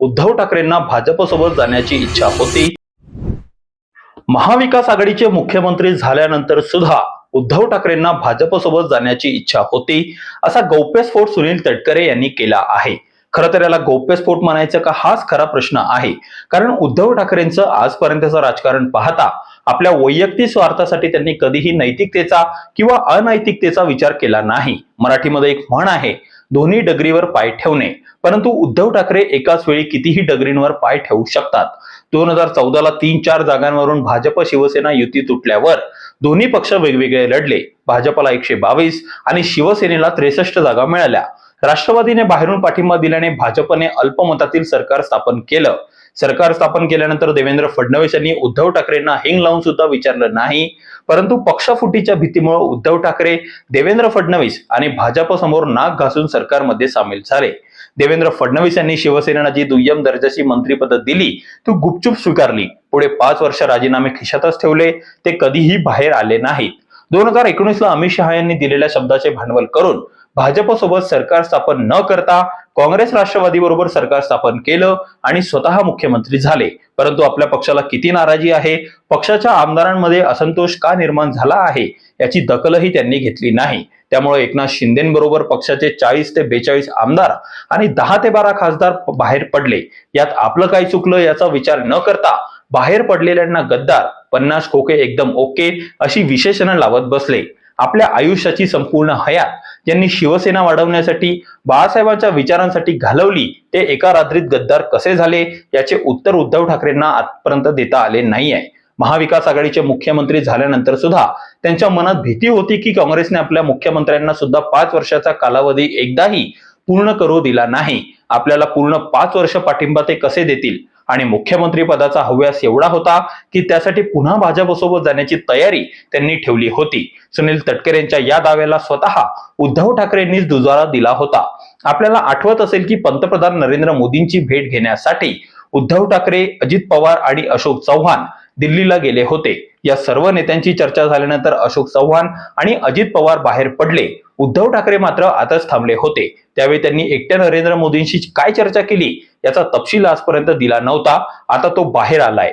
उद्धव ठाकरेंना भाजपसोबत जाण्याची इच्छा होती। महाविकास आघाडीचे मुख्यमंत्री झाल्यानंतर सुद्धा उद्धव ठाकरेंना भाजपसोबत जाण्याची इच्छा होती, असा गौप्यस्फोट सुनील तटकरे यांनी केला आहे। खरं तर याला गौप्यस्फोट म्हणायचं का, हाच खरा प्रश्न आहे। कारण उद्धव ठाकरेंचं आजपर्यंतचं राजकारण पाहता आपल्या वैयक्तिक स्वार्थासाठी त्यांनी कधीही नैतिकतेचा किंवा अनैतिकतेचा विचार केला नाही। मराठीमध्ये एक म्हण आहे, दोन्ही डगरीवर पाय ठेवणे, परंतु उद्धव ठाकरे एकाच वेळी कितीही डगरींवर पाय ठेवू शकतात। 2014ला 3-4 जागांवरून भाजप शिवसेना युती तुटल्यावर दोन्ही पक्ष वेगवेगळे लढले। भाजपला 122 आणि शिवसेनेला 63 जागा मिळाल्या। राष्ट्रवादीने बाहेरून पाठिंबा दिल्याने भाजपने अल्पमतातील सरकार स्थापन केलं। सरकार स्थापन केल्यानंतर देवेंद्र फडणवीस यांनी उद्धव ठाकरेंना हिंग लावून सुद्धा विचारलं नाही, परंतु पक्षफुटीच्या भीतीमुळे उद्धव ठाकरे, देवेंद्र फडणवीस आणि भाजप समोर नाक घासून सरकारमध्ये सामील झाले। देवेंद्र फडणवीस यांनी शिवसेनेला जी दुय्यम दर्जाची मंत्रिपद दिली ती गुपचूप स्वीकारली। पुढे 5 वर्ष राजीनामे खिशातच ठेवले, ते कधीही बाहेर आले नाहीत। 2019ला अमित शहा यांनी दिलेल्या शब्दाचे भांडवल करून भाजपसोबत सरकार स्थापन न करता काँग्रेस राष्ट्रवादी बरोबर सरकार स्थापन केलं आणि स्वतः मुख्यमंत्री झाले। परंतु आपल्या पक्षाला किती नाराजी आहे, पक्षाच्या आमदारांमध्ये असंतोष का निर्माण झाला आहे, याची दखलही त्यांनी घेतली नाही। त्यामुळे एकनाथ शिंदेबरोबर पक्षाचे 40 ते 42 आमदार आणि 10 ते 12 खासदार बाहेर पडले। यात आपलं काय चुकलं याचा विचार न करता बाहेर पडलेल्यांना गद्दार, 50 खोके एकदम ओके अशी विशेषणं लावत बसले। आपल्या आयुष्याची संपूर्ण हयात ज्यांनी शिवसेना वाढवण्यासाठी, बाळासाहेबांच्या विचारांसाठी घालवली, ते एका रात्रीत गद्दार कसे झाले याचे उत्तर उद्धव ठाकरेंना आजपर्यंत देता आले नाहीये। महाविकास आघाडीचे मुख्यमंत्री झाल्यानंतर सुद्धा त्यांच्या मनात भीती होती की काँग्रेसने आपल्या मुख्यमंत्र्यांना सुद्धा 5 वर्षाचा कालावधी एकदाही पूर्ण करू दिला नाही। आपल्याला पूर्ण 5 वर्ष पाठिंबा ते कसे देतील, आणि मुख्यमंत्री पदाचा हव्यास एवढा होता की त्यासाठी पुन्हा भाजपसोबत जाण्याची तयारी त्यांनी ठेवली होती। सुनील तटकरेंच्या या दाव्याला स्वतः उद्धव ठाकरेंनीच दुजोरा दिला होता। आपल्याला आठवत असेल की पंतप्रधान नरेंद्र मोदींची भेट घेण्यासाठी उद्धव ठाकरे, अजित पवार आणि अशोक चव्हाण दिल्लीला गेले होते। या सर्व नेत्यांची चर्चा झाल्यानंतर अशोक चव्हाण आणि अजित पवार बाहेर पडले, उद्धव ठाकरे मात्र आतच थांबले होते। त्यावेळी त्यांनी एकट्या नरेंद्र मोदींशी काय चर्चा केली याचा तपशील आजपर्यंत दिला नव्हता। आता तो बाहेर आलाय।